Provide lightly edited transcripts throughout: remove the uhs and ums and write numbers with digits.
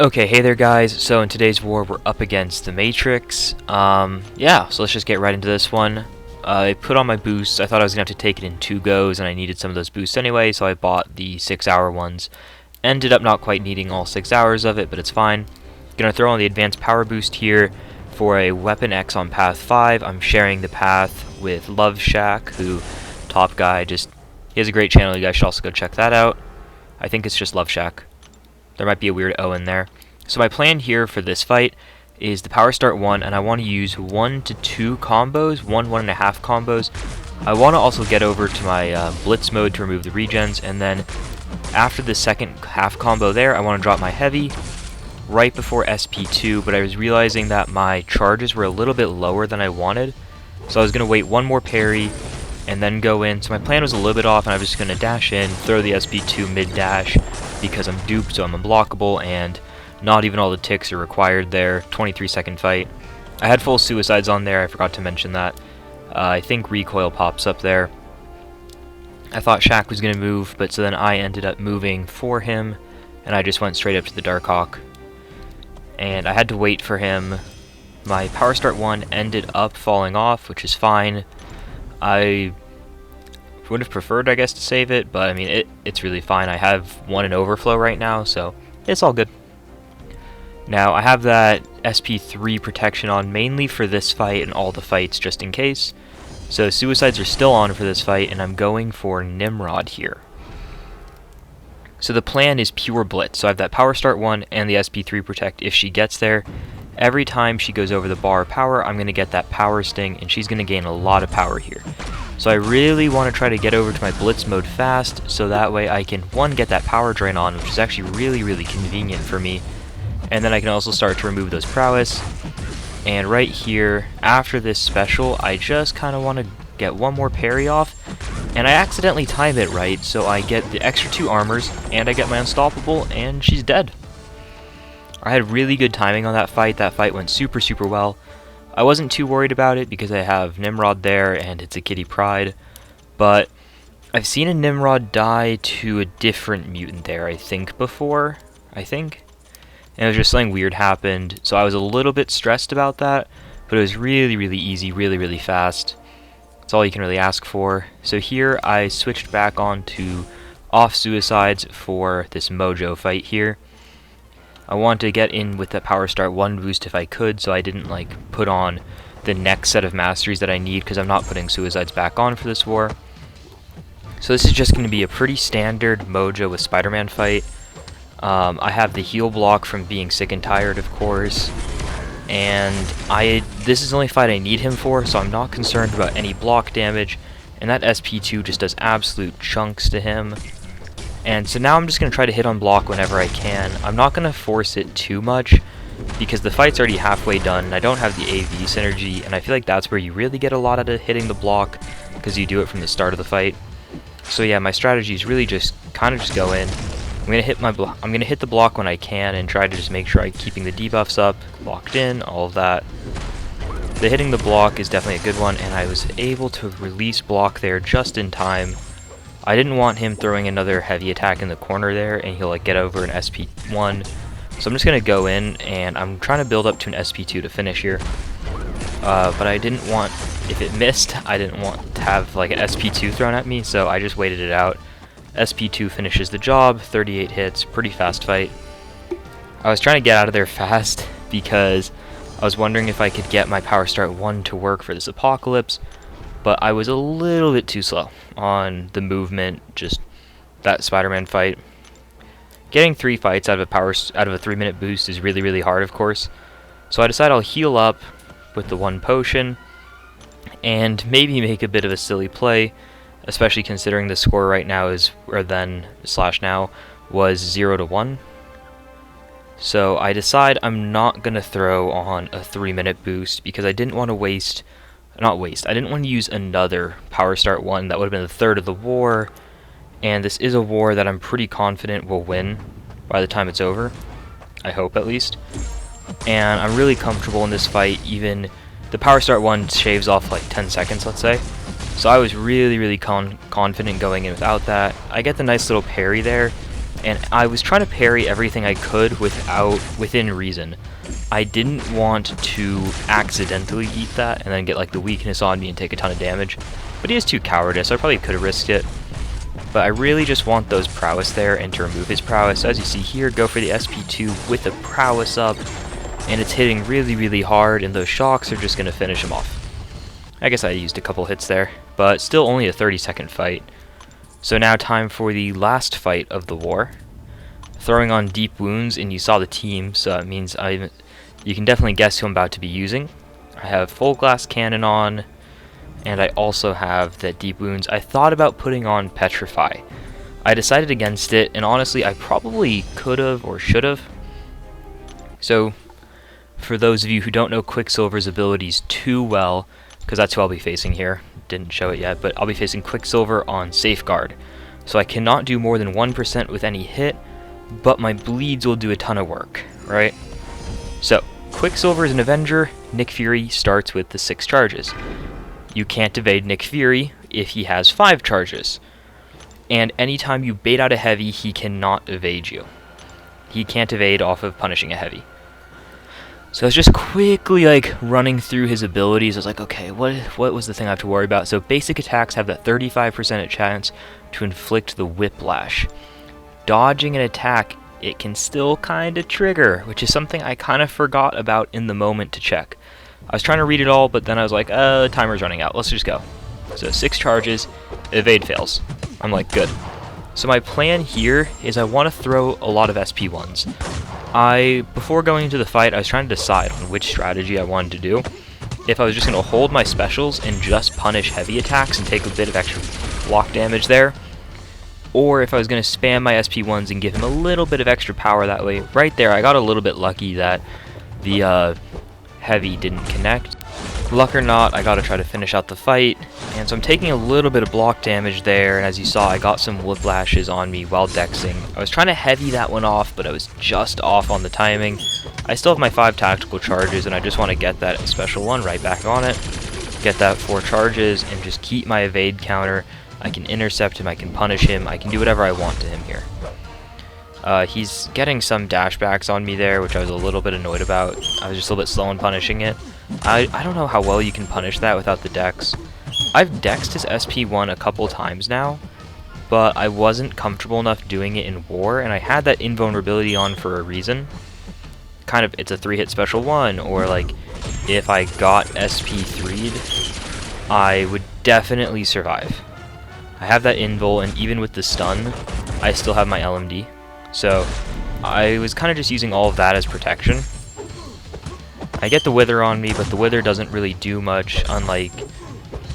Okay, hey there guys, so in today's war we're up against the Matrix. Yeah, so let's just get right into this one. I put on my boosts. I thought I was going to have to take it in 2 goes, and I needed some of those boosts anyway, so I bought the 6-hour ones. Ended up not quite needing all 6 hours of it, but it's fine. Gonna throw on the advanced power boost here for a Weapon X on path 5. I'm sharing the path with Love Shack, who, top guy, he has a great channel, you guys should also go check that out. I think it's just Love Shack. There might be a weird O in there. So my plan here for this fight is the power start 1, and I want to use 1 to 2 combos, 1.5 combos. I want to also get over to my blitz mode to remove the regens, and then after the second half combo there, I want to drop my heavy right before SP2, but I was realizing that my charges were a little bit lower than I wanted, so I was going to wait one more parry and then go in. So my plan was a little bit off, and I was just going to dash in, throw the SP2 mid-dash, because I'm duped, so I'm unblockable, and not even all the ticks are required there. 23-second fight. I had full suicides on there, I forgot to mention that. I think recoil pops up there. I thought Shaq was going to move, but so then I ended up moving for him, and I just went straight up to the Darkhawk. And I had to wait for him. My power start 1 ended up falling off, which is fine. I would have preferred, I guess, to save it, but I mean, it's really fine. I have 1 in overflow right now, so it's all good. Now, I have that SP3 protection on mainly for this fight and all the fights just in case. So suicides are still on for this fight, and I'm going for Nimrod here. So the plan is pure blitz. So I have that power start 1 and the SP3 protect if she gets there. Every time she goes over the bar of power, I'm going to get that power sting, and she's going to gain a lot of power here. So I really want to try to get over to my blitz mode fast, so that way I can, 1, get that power drain on, which is actually really convenient for me, and then I can also start to remove those prowess. And right here, after this special, I just kind of want to get one more parry off, and I accidentally time it right, so I get the extra 2 armors, and I get my unstoppable, and she's dead. I had really good timing on that fight. That fight went super well. I wasn't too worried about it because I have Nimrod there and it's a Kitty Pride, but I've seen a Nimrod die to a different mutant there, I think, before. And it was just something weird happened, so I was a little bit stressed about that, but it was really easy, really fast. That's all you can really ask for. So here I switched back on to off suicides for this Mojo fight here. I wanted to get in with the power start 1 boost if I could, so I didn't put on the next set of masteries that I need, because I'm not putting suicides back on for this war. So this is just going to be a pretty standard Mojo with Spider-Man fight. I have the heal block from being sick and tired, of course, and this is the only fight I need him for, so I'm not concerned about any block damage, and that SP2 just does absolute chunks to him. And so now I'm just going to try to hit on block whenever I can. I'm not going to force it too much, because the fight's already halfway done, and I don't have the AV synergy, and I feel like that's where you really get a lot out of hitting the block, because you do it from the start of the fight. So yeah, my strategy is really just kind of just go in. I'm going to hit the block when I can, and try to just make sure I'm keeping the debuffs up, locked in, all of that. The hitting the block is definitely a good one, and I was able to release block there just in time. I didn't want him throwing another heavy attack in the corner there, and he'll get over an SP1. So I'm just going to go in, and I'm trying to build up to an SP2 to finish here. But I didn't want, if it missed, I didn't want to have an SP2 thrown at me, so I just waited it out. SP2 finishes the job, 38 hits, pretty fast fight. I was trying to get out of there fast, because I was wondering if I could get my power start 1 to work for this apocalypse, but I was a little bit too slow on the movement, just that Spider-Man fight. Getting 3 fights out of a 3-minute boost is really hard, of course. So I decided I'll heal up with the 1 potion, and maybe make a bit of a silly play, especially considering the score right now now was 0-1. So I decide I'm not going to throw on a 3-minute boost, because I didn't want to I didn't want to use another power start 1. That would have been the 3rd of the war, and this is a war that I'm pretty confident will win by the time it's over. I hope, at least. And I'm really comfortable in this fight. Even the power start 1 shaves off 10 seconds, let's say. So I was really confident going in without that. I get the nice little parry there, and I was trying to parry everything I could within reason. I didn't want to accidentally eat that and then get like the weakness on me and take a ton of damage, but he has 2 cowardice, so I probably could have risked it. But I really just want those prowess there and to remove his prowess. So as you see here, go for the SP2 with the prowess up, and it's hitting really, really hard, and those shocks are just going to finish him off. I guess I used a couple hits there, but still only a 30-second fight. So now time for the last fight of the war. Throwing on deep wounds, and you saw the team, so it means you can definitely guess who I'm about to be using. I have full glass cannon on, and I also have that deep wounds. I thought about putting on petrify. I decided against it, and honestly I probably could have or should have. So for those of you who don't know Quicksilver's abilities too well, because that's who I'll be facing here, didn't show it yet, but I'll be facing Quicksilver on Safeguard. So I cannot do more than 1% with any hit, but my bleeds will do a ton of work, right? So Quicksilver is an Avenger. Nick Fury starts with the 6 charges. You can't evade Nick Fury if he has 5 charges. And anytime you bait out a heavy, he cannot evade you. He can't evade off of punishing a heavy. So I was just quickly like running through his abilities. I was like, okay, what was the thing I have to worry about? So basic attacks have that 35% chance to inflict the whiplash. Dodging an attack, it can still kind of trigger, which is something I kind of forgot about in the moment to check. I was trying to read it all, but then I was like, timer's running out. Let's just go. So 6 charges, evade fails. I'm like, good. So my plan here is I want to throw a lot of SP1s. Before going into the fight, I was trying to decide on which strategy I wanted to do. If I was just going to hold my specials and just punish heavy attacks and take a bit of extra block damage there, or if I was going to spam my SP1s and give him a little bit of extra power that way. Right there, I got a little bit lucky that the heavy didn't connect. Luck or not, I gotta try to finish out the fight, and so I'm taking a little bit of block damage there, and as you saw, I got some whiplashes on me while dexing. I was trying to heavy that one off, but I was just off on the timing. I still have my 5 tactical charges, and I just want to get that special one right back on it, get that 4 charges, and just keep my evade counter. I can intercept him, I can punish him, I can do whatever I want to him here. He's getting some dashbacks on me there, which I was a little bit annoyed about. I was just a little bit slow in punishing it. I don't know how well you can punish that without the dex. I've dexed his SP1 a couple times now, but I wasn't comfortable enough doing it in war, and I had that invulnerability on for a reason. Kind of, it's a 3-hit special 1, or like, if I got SP3'd, I would definitely survive. I have that invul, and even with the stun, I still have my LMD. So I was kind of just using all of that as protection. I get the wither on me, but the wither doesn't really do much, unlike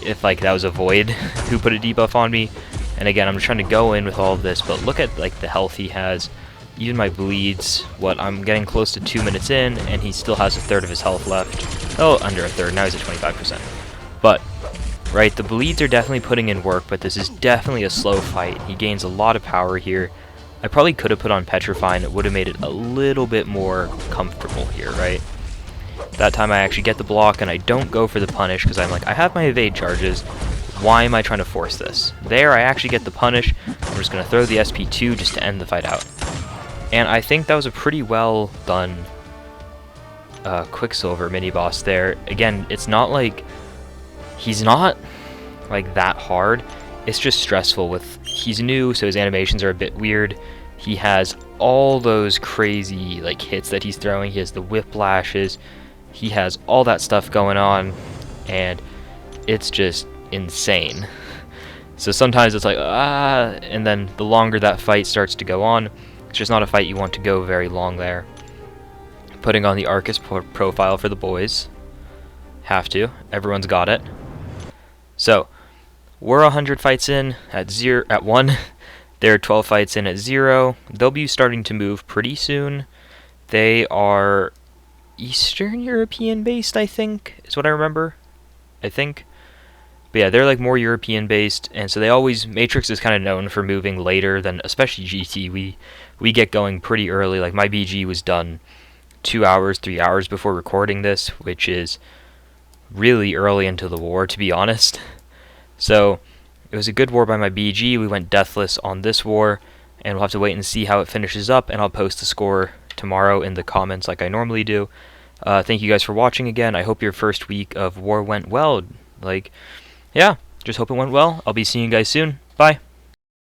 if like that was a void who put a debuff on me. And again, I'm just trying to go in with all of this, but look at like the health he has. Even my bleeds, I'm getting close to 2 minutes in, and he still has 1/3 of his health left. Oh, under 1/3, now he's at 25%. But, right, the bleeds are definitely putting in work, but this is definitely a slow fight. He gains a lot of power here. I probably could have put on Petrify, and it would have made it a little bit more comfortable here, right? That time I actually get the block, and I don't go for the punish, because I'm like, I have my evade charges. Why am I trying to force this? There, I actually get the punish. I'm just going to throw the SP2 just to end the fight out. And I think that was a pretty well done Quicksilver mini-boss there. Again, it's not like... he's not like that hard. It's just stressful with... he's new, so his animations are a bit weird. He has all those crazy like hits that he's throwing. He has the whiplashes. He has all that stuff going on, and it's just insane. So sometimes it's like, and then the longer that fight starts to go on, it's just not a fight you want to go very long there. Putting on the Arcus profile for the boys. Have to. Everyone's got it. So, we're 100 fights in at 1. They're 12 fights in at 0. They'll be starting to move pretty soon. They are Eastern European based, I think, is what I remember. I think. But yeah, they're like more European based, and so they always... Matrix is kind of known for moving later than, especially GT. We get going pretty early. Like my BG was done 2 hours, 3 hours before recording this, which is really early into the war, to be honest. So it was a good war by my BG. We went deathless on this war. and we'll have to wait and see how it finishes up, and I'll post the score tomorrow in the comments like I normally do. Thank you guys for watching again. I hope your first week of war went well. Like, yeah, just hope it went well. I'll be seeing you guys soon. Bye.